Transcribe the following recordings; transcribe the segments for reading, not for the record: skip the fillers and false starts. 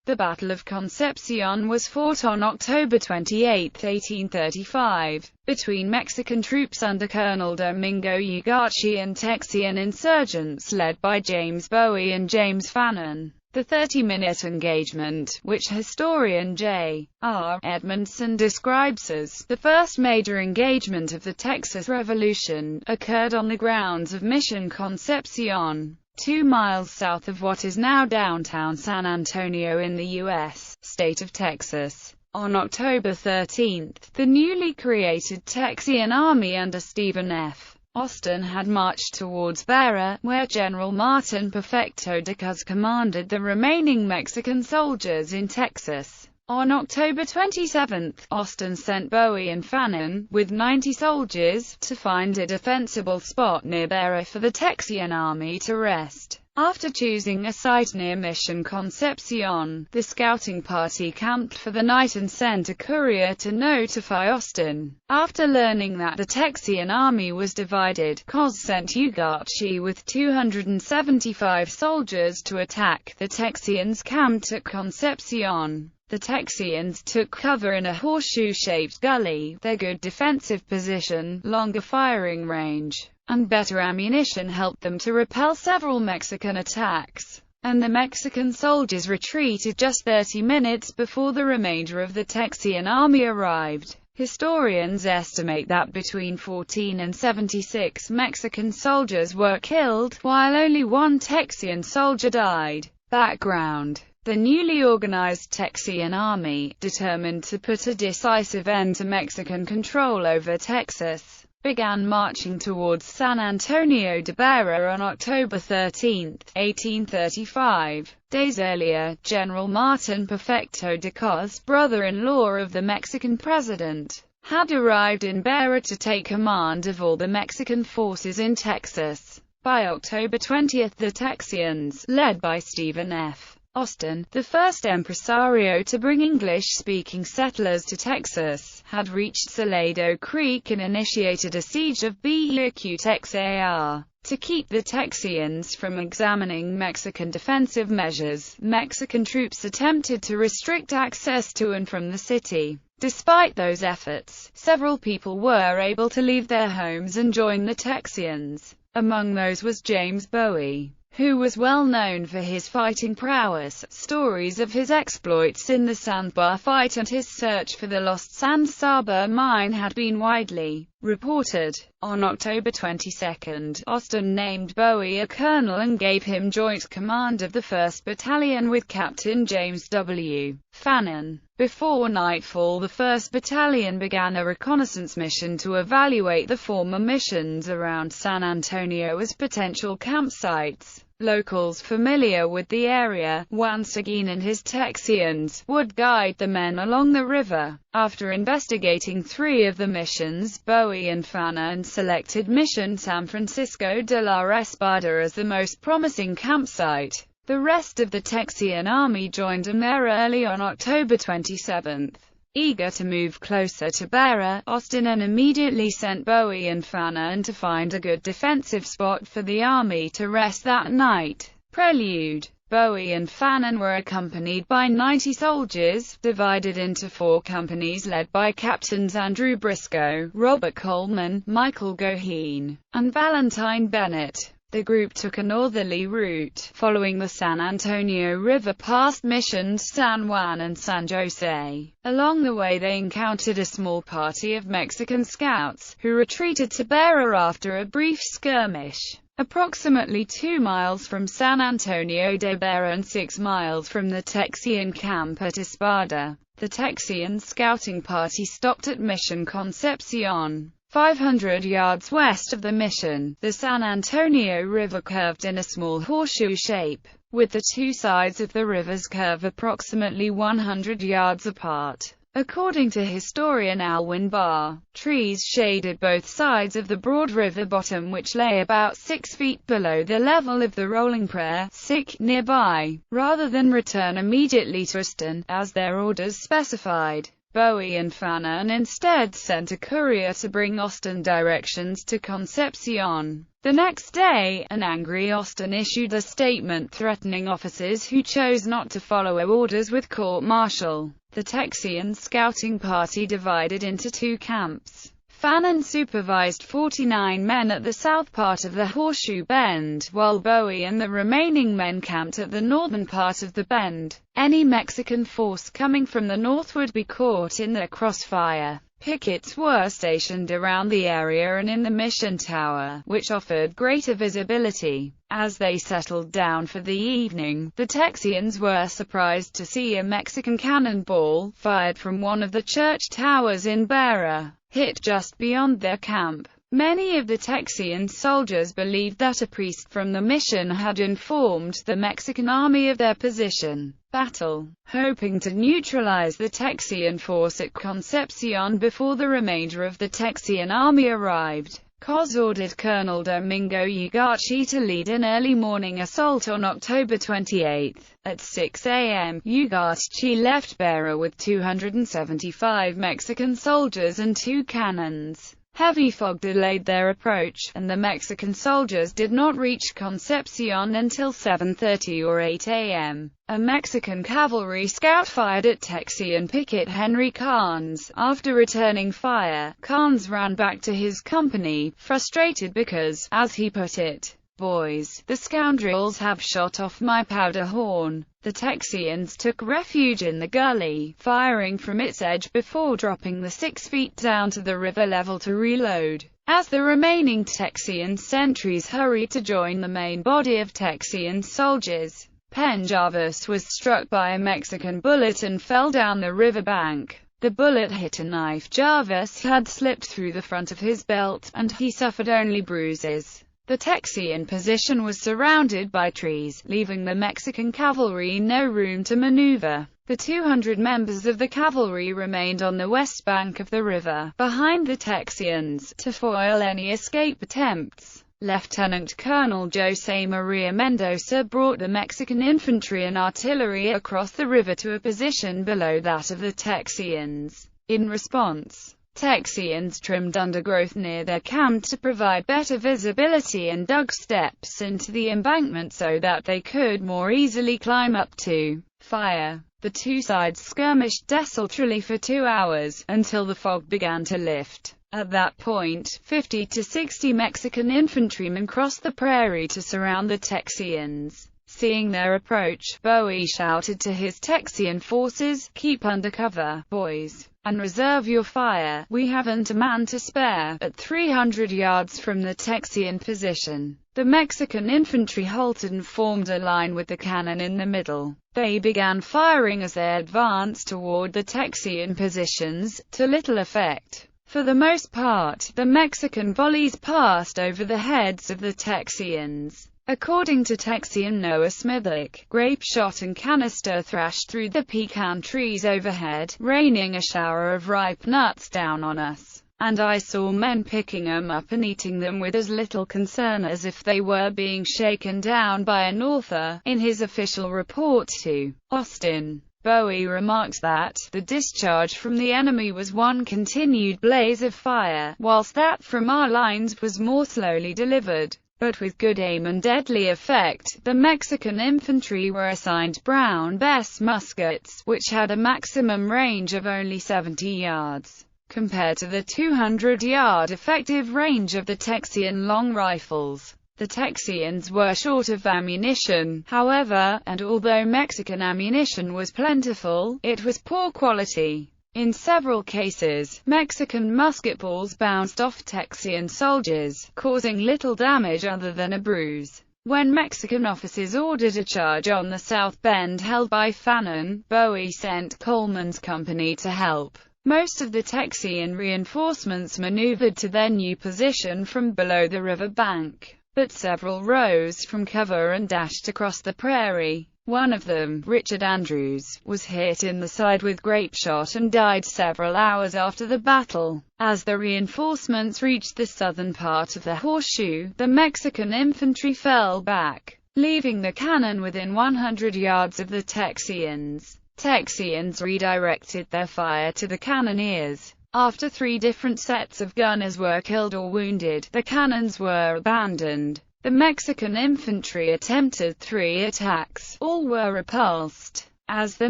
The Battle of Concepción was fought on October 28, 1835, between Mexican troops under Colonel Domingo Ugarte and Texian insurgents led by James Bowie and James Fannin. The 30-minute engagement, which historian J.R. Edmondson describes as the first major engagement of the Texas Revolution, occurred on the grounds of Mission Concepcion, 2 miles south of what is now downtown San Antonio in the U.S. state of Texas. On October 13, the newly created Texian Army under Stephen F. Austin had marched towards Beara, where General Martin Perfecto de Cuz commanded the remaining Mexican soldiers in Texas. On October 27, Austin sent Bowie and Fannin, with 90 soldiers, to find a defensible spot near Beara for the Texian army to rest. After choosing a site near Mission Concepcion, the scouting party camped for the night and sent a courier to notify Austin. After learning that the Texian army was divided, Cos sent Ugarte with 275 soldiers to attack the Texians camped at Concepcion. The Texians took cover in a horseshoe-shaped gully. Their good defensive position, longer firing range, and better ammunition helped them to repel several Mexican attacks, and the Mexican soldiers retreated just 30 minutes before the remainder of the Texian army arrived. Historians estimate that between 14 and 76 Mexican soldiers were killed, while only one Texian soldier died. Background: the newly organized Texian army, determined to put a decisive end to Mexican control over Texas, began marching towards San Antonio de Beara on October 13, 1835. Days earlier, General Martin Perfecto de Cuz, brother-in-law of the Mexican president, had arrived in Beara to take command of all the Mexican forces in Texas. By October 20, the Texians, led by Stephen F. Austin, the first empresario to bring English-speaking settlers to Texas, had reached Salado Creek and initiated a siege of Bearcutexar. To keep the Texians from examining Mexican defensive measures, Mexican troops attempted to restrict access to and from the city. Despite those efforts, several people were able to leave their homes and join the Texians. Among those was James Bowie, who was well known for his fighting prowess. Stories of his exploits in the Sandbar fight and his search for the lost San Saba mine had been widely reported. On October 22, Austin named Bowie a colonel and gave him joint command of the 1st Battalion with Captain James W. Fannin. Before nightfall, the 1st Battalion began a reconnaissance mission to evaluate the former missions around San Antonio as potential campsites. Locals familiar with the area, Juan Seguin and his Texians, would guide the men along the river. After investigating 3 of the missions, Bowie and Fannin selected Mission San Francisco de la Espada as the most promising campsite. The rest of the Texian army joined them there early on October 27. Eager to move closer to Beara, Austin immediately sent Bowie and Fannin to find a good defensive spot for the army to rest that night. Prelude: Bowie and Fannin were accompanied by 90 soldiers, divided into 4 companies led by Captains Andrew Briscoe, Robert Coleman, Michael Goheen, and Valentine Bennett. The group took a northerly route, following the San Antonio River past Missions San Juan and San Jose. Along the way they encountered a small party of Mexican scouts, who retreated to Beara after a brief skirmish. Approximately 2 miles from San Antonio de Beara and 6 miles from the Texian camp at Espada, the Texian scouting party stopped at Mission Concepcion. 500 yards west of the mission, the San Antonio River curved in a small horseshoe shape, with the 2 sides of the river's curve approximately 100 yards apart. According to historian Alwyn Barr, trees shaded both sides of the broad river bottom, which lay about 6 feet below the level of the rolling prayer sick nearby. Rather than return immediately to Austin, as their orders specified, Bowie and Fannin instead sent a courier to bring Austin directions to Concepción. The next day, an angry Austin issued a statement threatening officers who chose not to follow orders with court-martial. The Texian scouting party divided into two camps. Fannin supervised 49 men at the south part of the Horseshoe Bend, while Bowie and the remaining men camped at the northern part of the bend. Any Mexican force coming from the north would be caught in their crossfire. Pickets were stationed around the area and in the Mission Tower, which offered greater visibility. As they settled down for the evening, the Texians were surprised to see a Mexican cannonball, fired from one of the church towers in Beira, hit just beyond their camp. Many of the Texian soldiers believed that a priest from the mission had informed the Mexican army of their position. Battle. Hoping to neutralize the Texian force at Concepción before the remainder of the Texian army arrived, Cos ordered Colonel Domingo Ugarte to lead an early morning assault on October 28. At 6 a.m., Ugarte left Beira with 275 Mexican soldiers and 2 cannons. Heavy fog delayed their approach, and the Mexican soldiers did not reach Concepción until 7:30 or 8 a.m. A Mexican cavalry scout fired at Texian picket Henry Carnes. After returning fire, Carnes ran back to his company, frustrated because, as he put it, "Boys, the scoundrels have shot off my powder horn." The Texians took refuge in the gully, firing from its edge before dropping the 6 feet down to the river level to reload. As the remaining Texian sentries hurried to join the main body of Texian soldiers, Penjarvis was struck by a Mexican bullet and fell down the river bank. The bullet hit a knife Jarvis had slipped through the front of his belt, and he suffered only bruises. The Texian position was surrounded by trees, leaving the Mexican cavalry no room to maneuver. The 200 members of the cavalry remained on the west bank of the river, behind the Texians, to foil any escape attempts. Lieutenant Colonel José María Mendoza brought the Mexican infantry and artillery across the river to a position below that of the Texians. In response, Texians trimmed undergrowth near their camp to provide better visibility and dug steps into the embankment so that they could more easily climb up to fire. The two sides skirmished desultorily for 2 hours, until the fog began to lift. At that point, 50 to 60 Mexican infantrymen crossed the prairie to surround the Texians. Seeing their approach, Bowie shouted to his Texian forces, "Keep under cover, boys, and reserve your fire, we haven't a man to spare." At 300 yards from the Texian position, the Mexican infantry halted and formed a line with the cannon in the middle. They began firing as they advanced toward the Texian positions, to little effect. For the most part, the Mexican volleys passed over the heads of the Texians. According to Texian Noah Smithick, grape shot and canister thrashed through the pecan trees overhead, raining a shower of ripe nuts down on us, and I saw men picking them up and eating them with as little concern as if they were being shaken down by an author. In his official report to Austin, Bowie remarked that the discharge from the enemy was one continued blaze of fire, whilst that from our lines was more slowly delivered, but with good aim and deadly effect. The Mexican infantry were assigned Brown Bess muskets, which had a maximum range of only 70 yards, compared to the 200-yard effective range of the Texian long rifles. The Texians were short of ammunition, however, and although Mexican ammunition was plentiful, it was poor quality. In several cases, Mexican musket balls bounced off Texian soldiers, causing little damage other than a bruise. When Mexican officers ordered a charge on the South Bend held by Fannin, Bowie sent Coleman's company to help. Most of the Texian reinforcements maneuvered to their new position from below the river bank, but several rose from cover and dashed across the prairie. One of them, Richard Andrews, was hit in the side with grape shot and died several hours after the battle. As the reinforcements reached the southern part of the Horseshoe, the Mexican infantry fell back, leaving the cannon within 100 yards of the Texians. Texians redirected their fire to the cannoneers. After 3 different sets of gunners were killed or wounded, the cannons were abandoned. The Mexican infantry attempted 3 attacks. All were repulsed. As the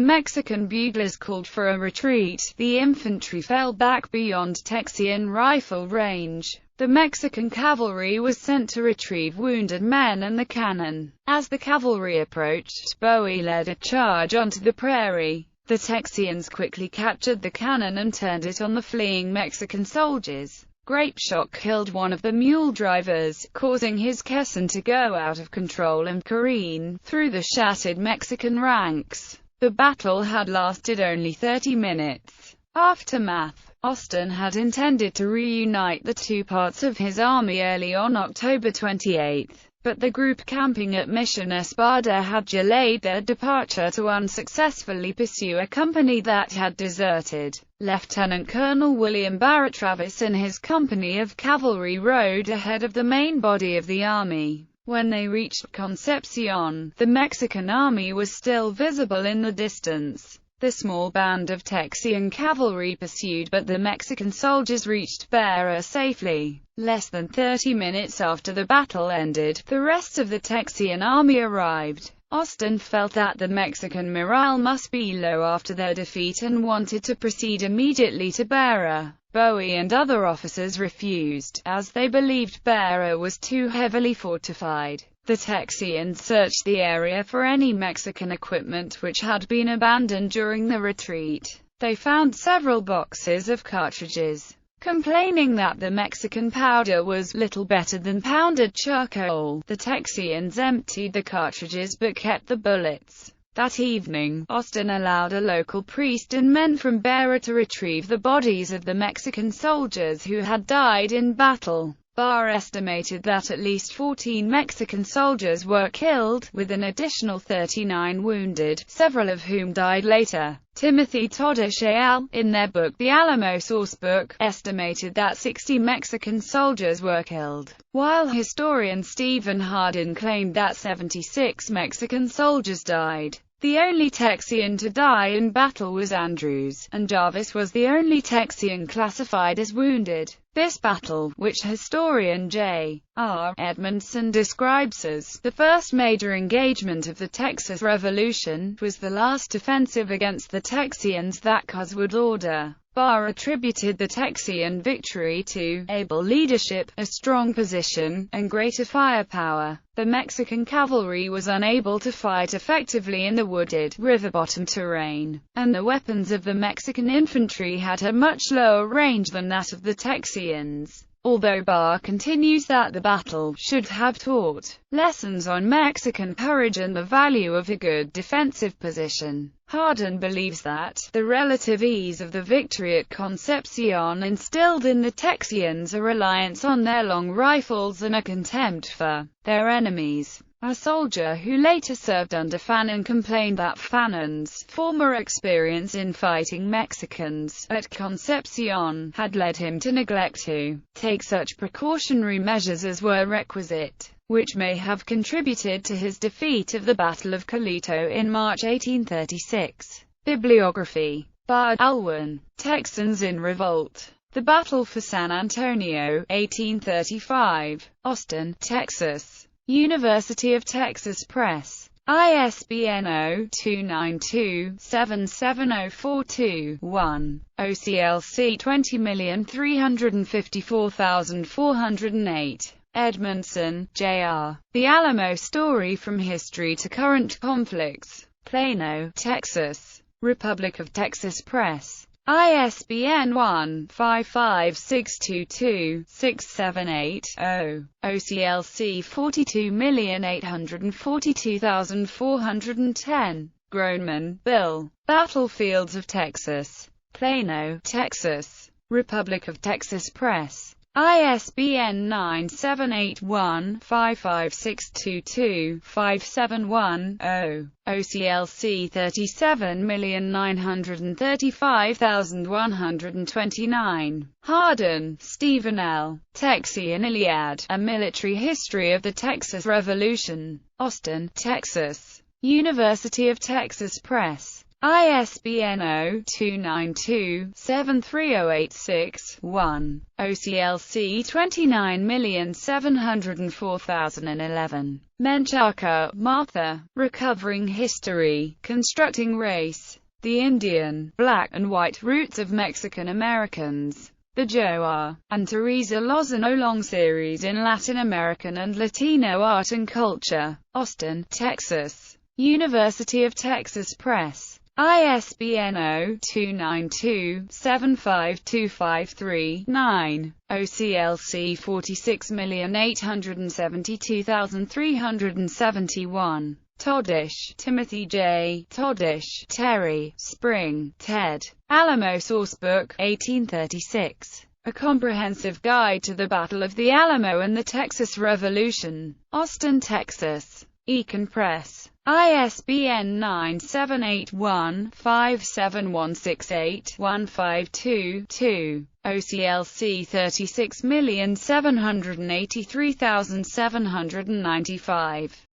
Mexican buglers called for a retreat, the infantry fell back beyond Texian rifle range. The Mexican cavalry was sent to retrieve wounded men and the cannon. As the cavalry approached, Bowie led a charge onto the prairie. The Texians quickly captured the cannon and turned it on the fleeing Mexican soldiers. Grape shot killed one of the mule drivers, causing his caisson to go out of control and careen through the shattered Mexican ranks. The battle had lasted only 30 minutes. Aftermath. Austin had intended to reunite the 2 parts of his army early on October 28, but the group camping at Mission Espada had delayed their departure to unsuccessfully pursue a company that had deserted. Lieutenant Colonel William Barrett Travis and his company of cavalry rode ahead of the main body of the army. When they reached Concepción, the Mexican army was still visible in the distance. The small band of Texian cavalry pursued, but the Mexican soldiers reached Beira safely. Less than 30 minutes after the battle ended, the rest of the Texian army arrived. Austin felt that the Mexican morale must be low after their defeat and wanted to proceed immediately to Beira. Bowie and other officers refused, as they believed Beira was too heavily fortified. The Texians searched the area for any Mexican equipment which had been abandoned during the retreat. They found several boxes of cartridges. Complaining that the Mexican powder was little better than pounded charcoal, the Texians emptied the cartridges but kept the bullets. That evening, Austin allowed a local priest and men from Beira to retrieve the bodies of the Mexican soldiers who had died in battle. Barr estimated that at least 14 Mexican soldiers were killed, with an additional 39 wounded, several of whom died later. Timothy Todd-Shale, in their book The Alamo Sourcebook, estimated that 60 Mexican soldiers were killed, while historian Stephen Hardin claimed that 76 Mexican soldiers died. The only Texian to die in battle was Andrews, and Jarvis was the only Texian classified as wounded. This battle, which historian J.R. Edmondson describes as the first major engagement of the Texas Revolution, was the last offensive against the Texians that Cus would order. Barr attributed the Texian victory to able leadership, a strong position, and greater firepower. The Mexican cavalry was unable to fight effectively in the wooded, river-bottom terrain, and the weapons of the Mexican infantry had a much lower range than that of the Texians. Although Barr continues that the battle should have taught lessons on Mexican courage and the value of a good defensive position, Hardin believes that the relative ease of the victory at Concepción instilled in the Texians a reliance on their long rifles and a contempt for their enemies. A soldier who later served under Fanon complained that Fanon's former experience in fighting Mexicans at Concepción had led him to neglect to take such precautionary measures as were requisite, which may have contributed to his defeat of the Battle of Colito in March 1836. Bibliography. Bard Alwyn. Texans in Revolt. The Battle for San Antonio, 1835. Austin, Texas. University of Texas Press. ISBN 0-292-77042-1. OCLC 20354408. Edmondson, J.R. The Alamo Story from History to Current Conflicts. Plano, Texas. Republic of Texas Press. ISBN 1-55622-678-0. OCLC 42842410. Groneman, Bill. Battlefields of Texas. Plano, Texas. Republic of Texas Press. ISBN 978-1-55622-571-0. OCLC 37935129. Hardin, Stephen L. Texian Iliad, A Military History of the Texas Revolution. Austin, Texas. University of Texas Press. ISBN 0-292-73086-1. OCLC 29704011. Menchaca, Martha. Recovering History, Constructing Race, the Indian, Black and White Roots of Mexican Americans. The Joe R. and Teresa Lozano Long Series in Latin American and Latino Art and Culture. Austin, Texas. University of Texas Press. ISBN 0-292-75253-9. OCLC 46872371. Toddish, Timothy J. Toddish, Terry, Spring, Ted. Alamo Sourcebook, 1836. A Comprehensive Guide to the Battle of the Alamo and the Texas Revolution. Austin, Texas. Econ Press. ISBN 978-1-57168-152-2. OCLC 36783795.